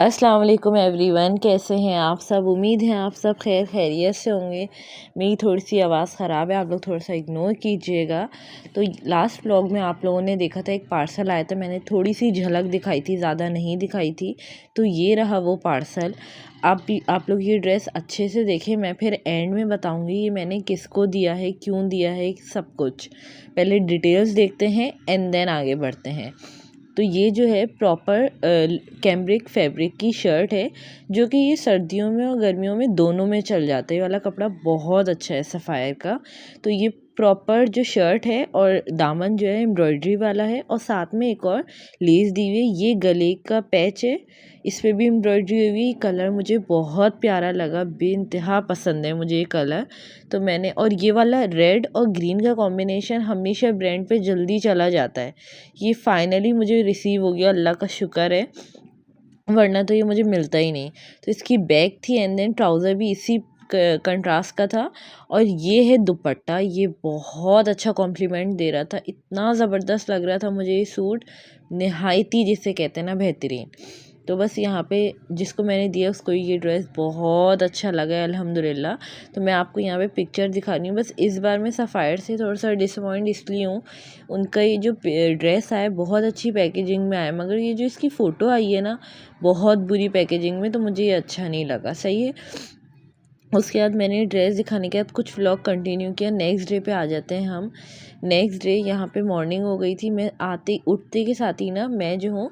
अस्सलाम वालेकुम एवरीवन, कैसे हैं आप सब। उम्मीद है आप सब खैर खैरियत से होंगे। मेरी थोड़ी सी आवाज़ ख़राब है, आप लोग थोड़ा सा इग्नोर कीजिएगा। तो लास्ट व्लॉग में आप लोगों ने देखा था एक पार्सल आया था, मैंने थोड़ी सी झलक दिखाई थी, ज़्यादा नहीं दिखाई थी। तो ये रहा वो पार्सल। आप लोग ये ड्रेस अच्छे से देखें, मैं फिर एंड में बताऊंगी ये मैंने किसको दिया है, क्यों दिया है, सब कुछ। पहले डिटेल्स देखते हैं एंड देन आगे बढ़ते हैं। तो ये जो है प्रॉपर कैम्ब्रिक फैब्रिक की शर्ट है, जो कि ये सर्दियों में और गर्मियों में दोनों में चल जाता है। ये वाला कपड़ा बहुत अच्छा है सफ़ायर का। तो ये प्रॉपर जो शर्ट है और दामन जो है एम्ब्रॉयडरी वाला है, और साथ में एक और लेस दी हुई है। ये गले का पैच है, इस पे भी एम्ब्रॉयडरी हुई। कलर मुझे बहुत प्यारा लगा, बेइंतहा पसंद है मुझे ये कलर। तो मैंने, और ये वाला रेड और ग्रीन का कॉम्बिनेशन हमेशा ब्रांड पे जल्दी चला जाता है। ये फाइनली मुझे रिसीव हो गया, अल्लाह का शुक्र है, वरना तो ये मुझे मिलता ही नहीं। तो इसकी बैक थी एंड देन ट्राउज़र भी इसी कंट्रास्ट का था। और ये है दुपट्टा, ये बहुत अच्छा कॉम्प्लीमेंट दे रहा था, इतना ज़बरदस्त लग रहा था मुझे ये सूट, निहायती जिसे कहते हैं ना बेहतरीन। तो बस यहाँ पे जिसको मैंने दिया उसको ये ड्रेस बहुत अच्छा लगा है अल्हम्दुलिल्लाह। तो मैं आपको यहाँ पे पिक्चर दिखा रही हूँ। बस इस बार मैं सफ़ायर से थोड़ा सा डिसअपॉइंट इसलिए हूँ, उनका ये जो ड्रेस आया बहुत अच्छी पैकेजिंग में आया, मगर ये जो इसकी फ़ोटो आई है ना बहुत बुरी पैकेजिंग में, तो मुझे ये अच्छा नहीं लगा। सही है। उसके बाद मैंने ड्रेस दिखाने के बाद कुछ व्लॉग कंटिन्यू किया। नेक्स्ट डे पे आ जाते हैं हम। नेक्स्ट डे यहाँ पे मॉर्निंग हो गई थी, मैं आते उठते के साथ ही ना मैं जो हूँ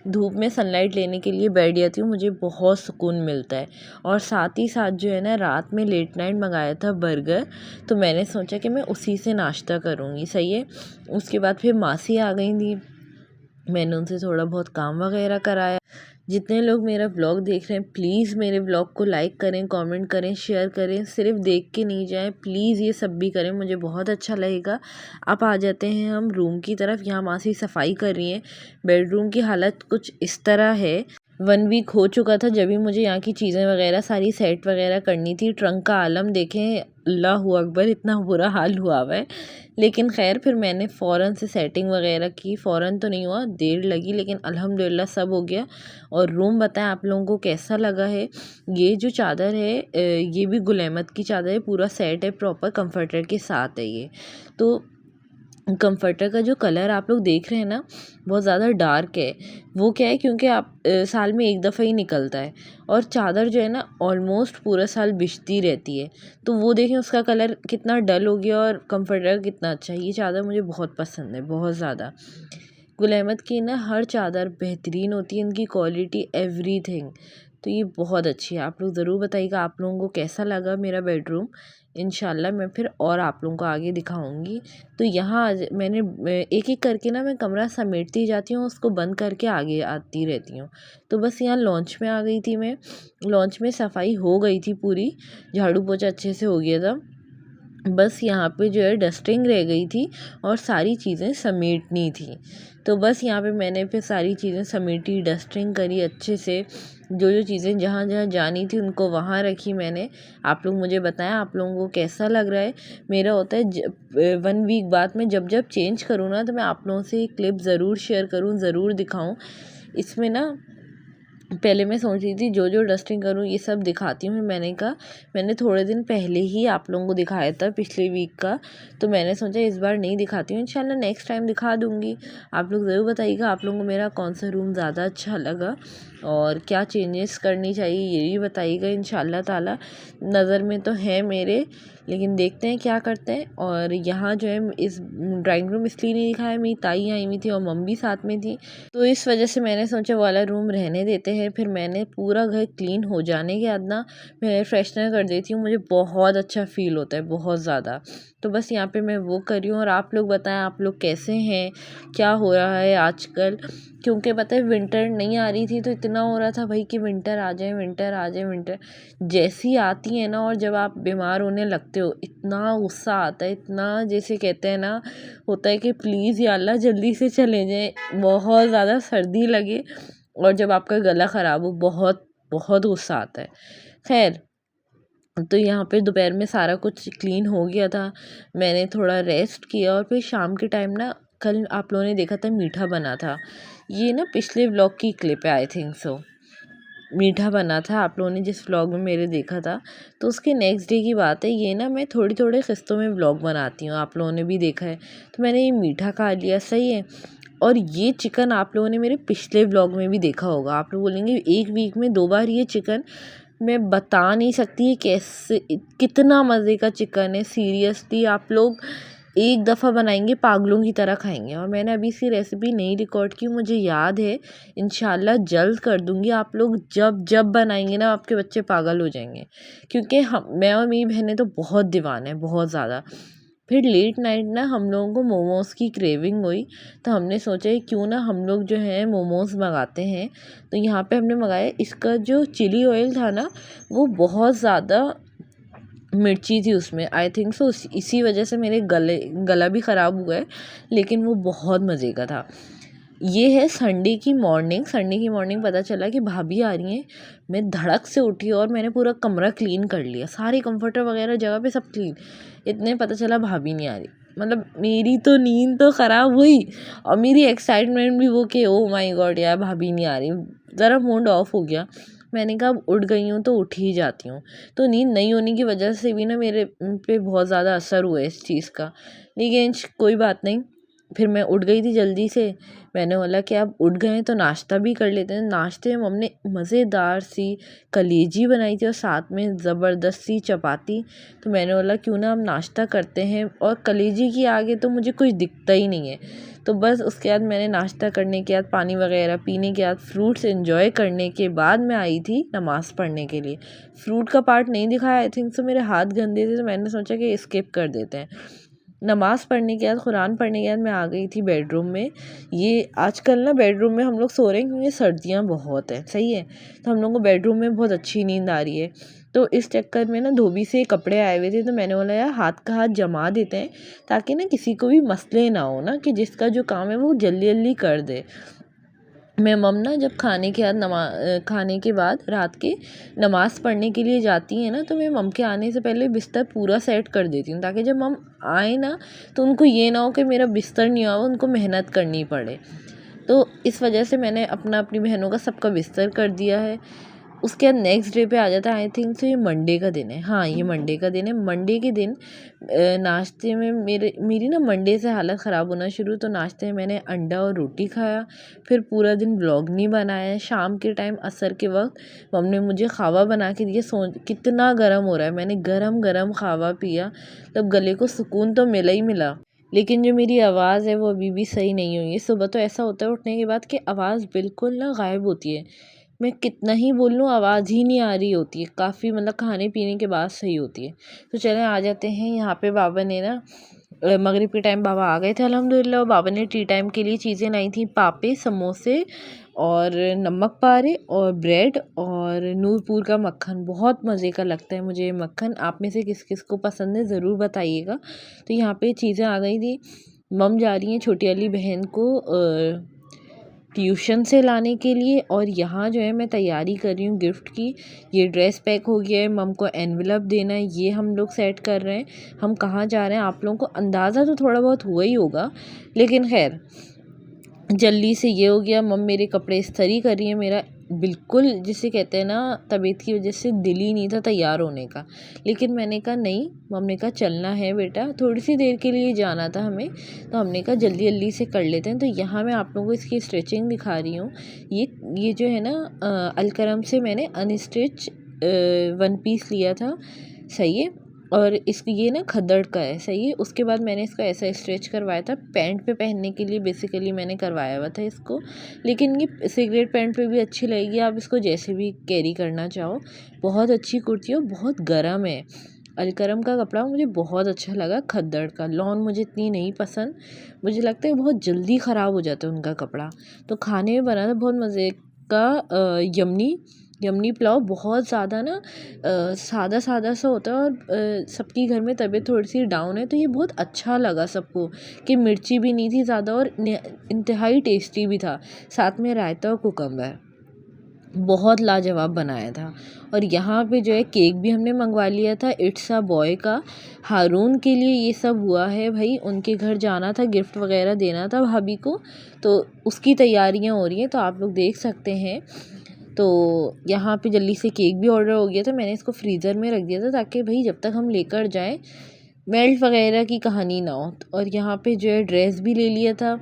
धूप में सनलाइट लेने के लिए बैठ जाती हूँ, मुझे बहुत सुकून मिलता है। और साथ ही साथ जो है ना रात में लेट नाइट मंगाया था बर्गर, तो मैंने सोचा कि मैं उसी से नाश्ता करूँगी। सही है। उसके बाद फिर मासी आ गई थी, मैंने उनसे थोड़ा बहुत काम वगैरह कराया। जितने लोग मेरा व्लॉग देख रहे हैं प्लीज़ मेरे व्लॉग को लाइक करें, कमेंट करें, शेयर करें, सिर्फ देख के नहीं जाएं, प्लीज़ ये सब भी करें, मुझे बहुत अच्छा लगेगा। अब आ जाते हैं हम रूम की तरफ। यहाँ मासी सफाई कर रही हैं। बेडरूम की हालत कुछ इस तरह है, 1 वीक हो चुका था जब भी मुझे यहाँ की चीज़ें वगैरह सारी सेट वगैरह करनी थी। ट्रंक का आलम देखें, अल्लाहू अकबर, इतना बुरा हाल हुआ है। लेकिन खैर फिर मैंने फ़ौरन से सेटिंग वगैरह की, फ़ौरन तो नहीं हुआ, देर लगी, लेकिन अल्हम्दुलिल्लाह सब हो गया। और रूम बताएं आप लोगों को कैसा लगा है। ये जो चादर है ये भी गुल अहमद की चादर है, पूरा सेट है, प्रॉपर कंफर्टर के साथ है ये। तो कंफर्टर का जो कलर आप लोग देख रहे हैं ना बहुत ज़्यादा डार्क है, वो क्या है क्योंकि आप साल में एक दफ़ा ही निकलता है, और चादर जो है ना ऑलमोस्ट पूरा साल बिछती रहती है। तो वो देखें उसका कलर कितना डल हो गया और कंफर्टर कितना अच्छा है। ये चादर मुझे बहुत पसंद है, बहुत ज़्यादा। गुल अहमद की ना हर चादर बेहतरीन होती है, इनकी क्वालिटी एवरीथिंग। तो ये बहुत अच्छी है। आप लोग ज़रूर बताइएगा आप लोगों को कैसा लगा मेरा बेडरूम। इंशाल्लाह मैं फिर और आप लोगों को आगे दिखाऊंगी। तो यहाँ मैंने एक एक करके ना मैं कमरा समेटती जाती हूँ, उसको बंद करके आगे आती रहती हूँ। तो बस यहाँ लॉन्च में आ गई थी मैं। लॉन्च में सफाई हो गई थी पूरी, झाड़ू पोछा अच्छे से हो गया था। बस यहाँ पे जो है डस्टिंग रह गई थी और सारी चीज़ें समेटनी थी। तो बस यहाँ पे मैंने फिर सारी चीज़ें समेटी, डस्टिंग करी अच्छे से। जो जो चीज़ें जहाँ जहाँ जानी थी उनको वहाँ रखी मैंने। आप लोग मुझे बताएं आप लोगों को कैसा लग रहा है। मेरा होता है 1 वीक बाद में जब जब चेंज करूँ ना, तो मैं आप लोगों से क्लिप ज़रूर शेयर करूँ, ज़रूर दिखाऊँ। इसमें ना पहले मैं सोच रही थी जो जो डस्टिंग करूँ ये सब दिखाती हूँ। मैंने कहा मैंने थोड़े दिन पहले ही आप लोगों को दिखाया था पिछले वीक का, तो मैंने सोचा इस बार नहीं दिखाती हूँ, इंशाल्लाह नेक्स्ट टाइम दिखा दूँगी। आप लोग ज़रूर बताइएगा आप लोगों को मेरा कौन सा रूम ज़्यादा अच्छा लगा और क्या चेंजेस करनी चाहिए, ये भी बताइएगा। इंशाल्लाह ताला नज़र में तो है मेरे, लेकिन देखते हैं क्या करते हैं। और यहाँ जो है इस ड्राइंग रूम इसलिए नहीं दिखाया, मेरी ताई आई हुई थी और मम्मी साथ में थी, तो इस वजह से मैंने सोचा वाला रूम रहने देते हैं। फिर मैंने पूरा घर क्लीन हो जाने के बाद ना मैं एयर फ्रेशनर कर देती हूँ, मुझे बहुत अच्छा फ़ील होता है, बहुत ज़्यादा। तो बस यहाँ पे मैं वो कर रही हूँ। और आप लोग बताएं आप लोग कैसे हैं, क्या हो रहा है आजकल। क्योंकि पता है विंटर नहीं आ रही थी तो इतना हो रहा था भाई कि विंटर आ जाए, विंटर आ जाए, विंटर जैसी आती है ना, और जब आप बीमार होने लगते हो इतना गुस्सा आता है, इतना जैसे कहते हैं ना होता है कि प्लीज़ या अल्लाह जल्दी से चले जाए, बहुत ज़्यादा सर्दी लगे और जब आपका गला ख़राब हो, बहुत बहुत गुस्सा आता है। खैर, तो यहाँ पे दोपहर में सारा कुछ क्लीन हो गया था, मैंने थोड़ा रेस्ट किया और फिर शाम के टाइम ना कल आप लोगों ने देखा था मीठा बना था। ये ना पिछले व्लॉग की क्लिप है आई थिंक सो। मीठा बना था, आप लोगों ने जिस व्लॉग में मेरे देखा था। तो उसके नेक्स्ट डे की बात है, ये ना मैं थोड़ी थोड़े किस्तों में व्लॉग बनाती हूँ, आप लोगों ने भी देखा है। तो मैंने ये मीठा खा लिया, सही है। और ये चिकन आप लोगों ने मेरे पिछले व्लॉग में भी देखा होगा। आप लोग बोलेंगे 1 वीक में 2 बार ये चिकन, मैं बता नहीं सकती ये कैसे, कितना मज़े का चिकन है। सीरियसली आप लोग एक दफ़ा बनाएंगे पागलों की तरह खाएंगे। और मैंने अभी इसकी रेसिपी नहीं रिकॉर्ड की, मुझे याद है, इंशाल्लाह जल्द कर दूंगी। आप लोग जब जब बनाएंगे ना, आपके बच्चे पागल हो जाएंगे, क्योंकि हम, मैं और मेरी बहनें तो बहुत दीवाने हैं, बहुत ज़्यादा। फिर लेट नाइट ना हम लोगों को मोमोज़ की क्रेविंग हुई, तो हमने सोचा कि क्यों ना हम लोग जो है मोमोज़ मंगाते हैं। तो यहाँ पे हमने मंगाया, इसका जो चिली ऑयल था ना, वो बहुत ज़्यादा मिर्ची थी उसमें, आई थिंक सो इसी वजह से मेरे गला भी ख़राब हुआ है, लेकिन वो बहुत मज़े का था। ये है संडे की मॉर्निंग पता चला कि भाभी आ रही हैं। मैं धड़क से उठी और मैंने पूरा कमरा क्लीन कर लिया, सारे कंफर्टर वगैरह जगह पे सब क्लीन। इतने पता चला भाभी नहीं आ रही। मतलब मेरी तो नींद तो ख़राब हुई और मेरी एक्साइटमेंट भी वो कि ओ माय गॉड यार भाभी नहीं आ रही, ज़रा मूड ऑफ हो गया। मैंने कहा अब उठ गई हूँ तो उठ ही जाती हूँ। तो नींद नहीं होने की वजह से भी ना मेरे पे बहुत ज़्यादा असर हुआ है इस चीज़ का, लेकिन कोई बात नहीं। फिर मैं उठ गई थी जल्दी से। मैंने बोला कि अब उठ गए हैं तो नाश्ता भी कर लेते हैं। नाश्ते में मम्मी ने मज़ेदार सी कलेजी बनाई थी और साथ में ज़बरदस्त सी चपाती। तो मैंने बोला क्यों ना हम नाश्ता करते हैं, और कलेजी के आगे तो मुझे कुछ दिखता ही नहीं है। तो बस उसके बाद मैंने नाश्ता करने के बाद पानी वगैरह पीने के बाद फ्रूट्स एंजॉय करने के बाद मैं आई थी नमाज़ पढ़ने के लिए। फ्रूट का पार्ट नहीं दिखाया, आई थिंक सो मेरे हाथ गंदे थे, तो मैंने सोचा कि स्किप कर देते हैं। नमाज़ पढ़ने के बाद, कुरान पढ़ने के बाद मैं आ गई थी बेडरूम में। ये आजकल ना बेडरूम में हम लोग सो रहे हैं क्योंकि सर्दियाँ बहुत हैं, सही है। तो हम लोग को बेडरूम में बहुत अच्छी नींद आ रही है। तो इस चक्कर में ना धोबी से कपड़े आए हुए थे, तो मैंने बोला यार हाथ का हाथ जमा देते हैं, ताकि ना किसी को भी मसले ना हो ना, कि जिसका जो काम है वो जल्दी जल्दी कर दे। मैं मम ना जब खाने के बाद रात के नमाज़ पढ़ने के लिए जाती है ना, तो मैं मम के आने से पहले बिस्तर पूरा सेट कर देती हूँ, ताकि जब मम आए ना तो उनको ये ना हो कि मेरा बिस्तर नहीं हुआ, उनको मेहनत करनी पड़े। तो इस वजह से मैंने अपनी बहनों का सबका बिस्तर कर दिया है। उसके बाद नेक्स्ट डे पे आ जाता है, आई थिंक सो ये मंडे का दिन है। हाँ, ये मंडे का दिन है। मंडे के दिन नाश्ते में मेरी ना मंडे से हालत ख़राब होना शुरू। तो नाश्ते में मैंने अंडा और रोटी खाया। फिर पूरा दिन व्लॉग नहीं बनाया। शाम के टाइम असर के वक्त मम्मी ने मुझे खावा बना के दिया। कितना गर्म हो रहा है, मैंने गरम गरम खावा पिया, तब गले को सुकून तो मिला ही मिला। लेकिन जो मेरी आवाज़ है वो अभी भी सही नहीं हुई है। सुबह तो ऐसा होता है उठने के बाद कि आवाज़ बिल्कुल ना गायब होती है। मैं कितना ही बोल लूँ आवाज़ ही नहीं आ रही होती है, काफ़ी मतलब खाने पीने के बाद सही होती है। तो चलें आ जाते हैं। यहाँ पे बाबा ने ना मगरिब के टाइम बाबा आ गए थे अल्हम्दुलिल्लाह। बाबा ने टी टाइम के लिए चीज़ें लाई थी, पापे, समोसे और नमक पारे और ब्रेड और नूरपुर का मक्खन। बहुत मज़े का लगता है मुझे ये मक्खन। आप में से किस किस को पसंद है ज़रूर बताइएगा। तो यहाँ पे चीज़ें आ गई थी। मम जा रही हैं छोटी वाली बहन को ट्यूशन से लाने के लिए, और यहाँ जो है मैं तैयारी कर रही हूँ गिफ्ट की। ये ड्रेस पैक हो गया है, मम को एनवेलप देना है, ये हम लोग सेट कर रहे हैं। हम कहाँ जा रहे हैं आप लोगों को अंदाज़ा तो थोड़ा बहुत हुआ ही होगा, लेकिन खैर जल्दी से ये हो गया। मम मेरे कपड़े इस्त्री कर रही है। मेरा बिल्कुल जिसे कहते हैं ना तबीयत की वजह से दिल ही नहीं था तैयार होने का, लेकिन मैंने कहा नहीं, मम ने कहा चलना है बेटा, थोड़ी सी देर के लिए जाना था हमें, तो हमने कहा जल्दी जल्दी से कर लेते हैं। तो यहाँ मैं आप लोगों को इसकी स्टिचिंग दिखा रही हूँ। ये जो है ना अलकरम से मैंने अनस्टिच वन पीस लिया था, सही है। और इसकी ये ना खद्दड़ का है, सही है। उसके बाद मैंने इसको ऐसा स्ट्रेच करवाया था, पैंट पे पहनने के लिए बेसिकली मैंने करवाया हुआ था इसको, लेकिन ये सिगरेट पैंट पे भी अच्छी लगेगी, आप इसको जैसे भी कैरी करना चाहो। बहुत अच्छी कुर्ती है, बहुत गर्म है। अलकरम का कपड़ा मुझे बहुत अच्छा लगा। खद्दड़ का लॉन मुझे इतनी नहीं पसंद, मुझे लगता है बहुत जल्दी ख़राब हो जाता है उनका कपड़ा। तो खाने में बना था बहुत मज़े का यमनी पुलाव। बहुत ज़्यादा ना सादा सादा सा होता है, और सबकी घर में तबीयत थोड़ी सी डाउन है, तो ये बहुत अच्छा लगा सबको कि मिर्ची भी नहीं थी ज़्यादा और इंतहाई टेस्टी भी था। साथ में रायता और कुकम्बर, बहुत लाजवाब बनाया था। और यहाँ पे जो है केक भी हमने मंगवा लिया था, इट्स अ बॉय का। हारून के लिए ये सब हुआ है भाई, उनके घर जाना था, गिफ्ट वगैरह देना था भाभी को, तो उसकी तैयारियाँ हो रही हैं, तो आप लोग देख सकते हैं। तो यहाँ पे जल्दी से केक भी ऑर्डर हो गया था। मैंने इसको फ्रीज़र में रख दिया था ताकि भाई जब तक हम लेकर जाएं मेल्ट वगैरह की कहानी ना हो। और यहाँ पे जो है ड्रेस भी ले लिया था,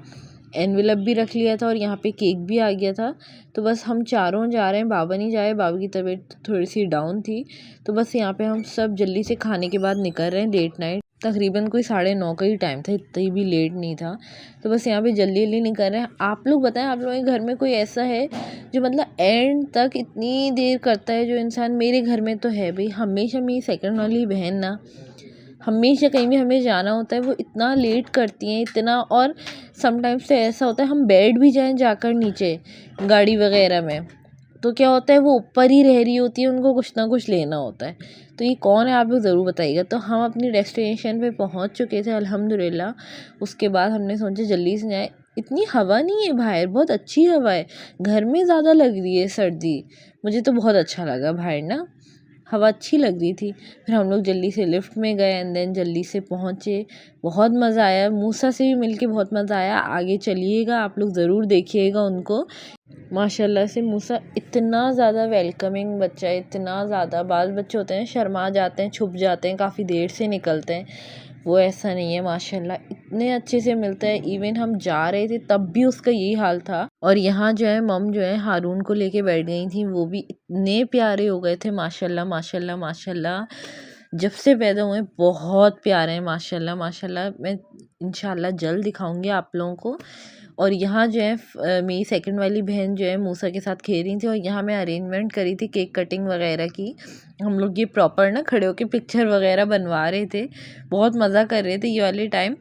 एनवेलप भी रख लिया था और यहाँ पे केक भी आ गया था। तो बस हम चारों जा रहे हैं, बाबा नहीं जा रहे, बाबा की तबीयत थोड़ी सी डाउन थी। तो बस यहाँ पे हम सब जल्दी से खाने के बाद निकल रहे हैं। लेट नाइट तकरीबन कोई 9:30 का ही टाइम था, इतना भी लेट नहीं था। तो बस यहाँ पे जल्दी जल्दी निकल रहे हैं। आप लोग बताएं, आप लोगों के घर में कोई ऐसा है जो मतलब एंड तक इतनी देर करता है जो इंसान? मेरे घर में तो है भाई, हमेशा मेरी सेकंड वाली बहन ना, हमेशा कहीं भी हमें जाना होता है वो इतना लेट करती हैं इतना। और समटाइम्स तो ऐसा होता है हम बैठ भी जाएं जाकर नीचे गाड़ी वगैरह में, तो क्या होता है वो ऊपर ही रह रही होती है, उनको कुछ ना कुछ लेना होता है। तो ये कौन है आप लोग ज़रूर बताइएगा। तो हम अपनी डेस्टिनेशन पे पहुंच चुके थे अल्हम्दुलिल्लाह। उसके बाद हमने सोचा जल्दी से जाए। इतनी हवा नहीं है बाहर, बहुत अच्छी हवा है। घर में ज़्यादा लग रही है सर्दी, मुझे तो बहुत अच्छा लगा बाहर ना, हवा अच्छी लग रही थी। फिर हम लोग जल्दी से लिफ्ट में गए एंड देन जल्दी से पहुँचे। बहुत मज़ा आया, मूसा से भी मिलके बहुत मज़ा आया। आगे चलिएगा, आप लोग ज़रूर देखिएगा उनको। माशाल्लाह से मूसा इतना ज़्यादा वेलकमिंग बच्चा है, इतना ज़्यादा। बाल बच्चे होते हैं शर्मा जाते हैं, छुप जाते हैं, काफ़ी देर से निकलते हैं, वो ऐसा नहीं है माशाल्लाह, इतने अच्छे से मिलता है। इवन हम जा रहे थे तब भी उसका यही हाल था। और यहाँ जो है मम जो है हारून को लेके बैठ गई थी, वो भी इतने प्यारे हो गए थे माशाल्लाह माशाल्लाह माशाल्लाह। जब से पैदा हुए बहुत प्यारे हैं माशाल्लाह माशाल्लाह। मैं इंशाल्लाह जल्द दिखाऊंगी आप लोगों को। और यहाँ जो है मेरी सेकंड वाली बहन जो है मूसा के साथ खेल रही थी और यहाँ मैं अरेंजमेंट करी थी केक कटिंग वगैरह की। हम लोग ये प्रॉपर ना खड़े होकर पिक्चर वगैरह बनवा रहे थे, बहुत मज़ा कर रहे थे ये वाले टाइम।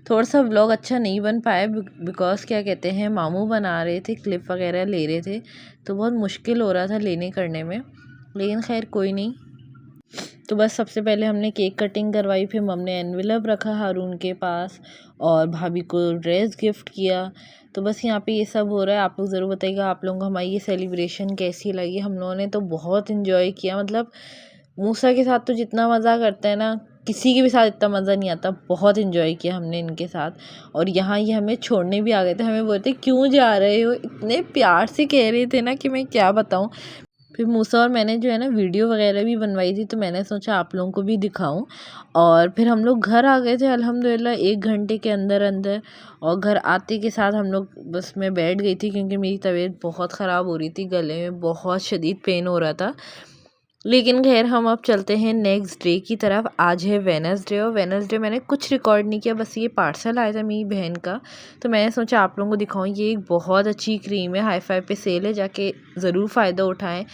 थोड़ा सा व्लॉग अच्छा नहीं बन पाया बिकॉज क्या कहते हैं मामू बना रहे थे, क्लिप वगैरह ले रहे थे, तो बहुत मुश्किल हो रहा था लेने करने में, लेकिन खैर कोई नहीं। तो बस सबसे पहले हमने केक कटिंग करवाई, फिर मम ने एनवेलप रखा हारून के पास और भाभी को ड्रेस गिफ्ट किया। तो बस यहाँ पे ये सब हो रहा है। आप लोग ज़रूर बताइएगा आप लोगों को हमारी ये सेलिब्रेशन कैसी लगी। हम लोगों ने तो बहुत इन्जॉय किया, मतलब मूसा के साथ तो जितना मज़ा करते हैं ना किसी के भी साथ इतना मज़ा नहीं आता। बहुत इन्जॉय किया हमने इनके साथ। और यहाँ ये हमें छोड़ने भी आ गए थे, हमें बोलते क्यों जा रहे हो, इतने प्यार से कह रहे थे ना कि मैं क्या बताऊँ। फिर मूसा और मैंने जो है ना वीडियो वगैरह भी बनवाई थी, तो मैंने सोचा आप लोगों को भी दिखाऊं। और फिर हम लोग घर आ गए थे अल्हम्दुलिल्लाह 1 घंटे के अंदर अंदर। और घर आते के साथ हम लोग बस मैं बैठ गई थी क्योंकि मेरी तबीयत बहुत ख़राब हो रही थी, गले में बहुत शदीद पेन हो रहा था। लेकिन खैर हम अब चलते हैं नेक्स्ट डे की तरफ। आज है वेडनेसडे और वेडनेसडे मैंने कुछ रिकॉर्ड नहीं किया, बस ये पार्सल आया था मेरी बहन का, तो मैंने सोचा आप लोगों को दिखाऊं। ये एक बहुत अच्छी क्रीम है, हाई फाई पे सेल है, जाके ज़रूर फ़ायदा उठाएं।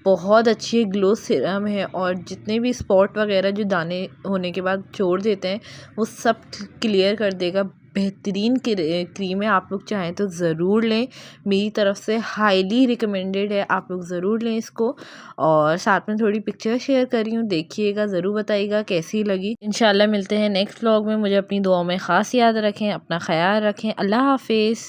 बहुत अच्छी ग्लो सीरम है और जितने भी स्पॉट वगैरह जो दाने होने के बाद छोड़ देते हैं वो सब क्लियर कर देगा। बेहतरीन क्रीम है, आप लोग चाहें तो ज़रूर लें, मेरी तरफ से हाईली रिकमेंडेड है, आप लोग ज़रूर लें इसको। और साथ में थोड़ी पिक्चर शेयर कर रही हूँ, देखिएगा ज़रूर बताइएगा कैसी लगी। इंशाल्लाह मिलते हैं नेक्स्ट व्लॉग में। मुझे अपनी दुआओं में ख़ास याद रखें, अपना ख्याल रखें। अल्लाह हाफिज़।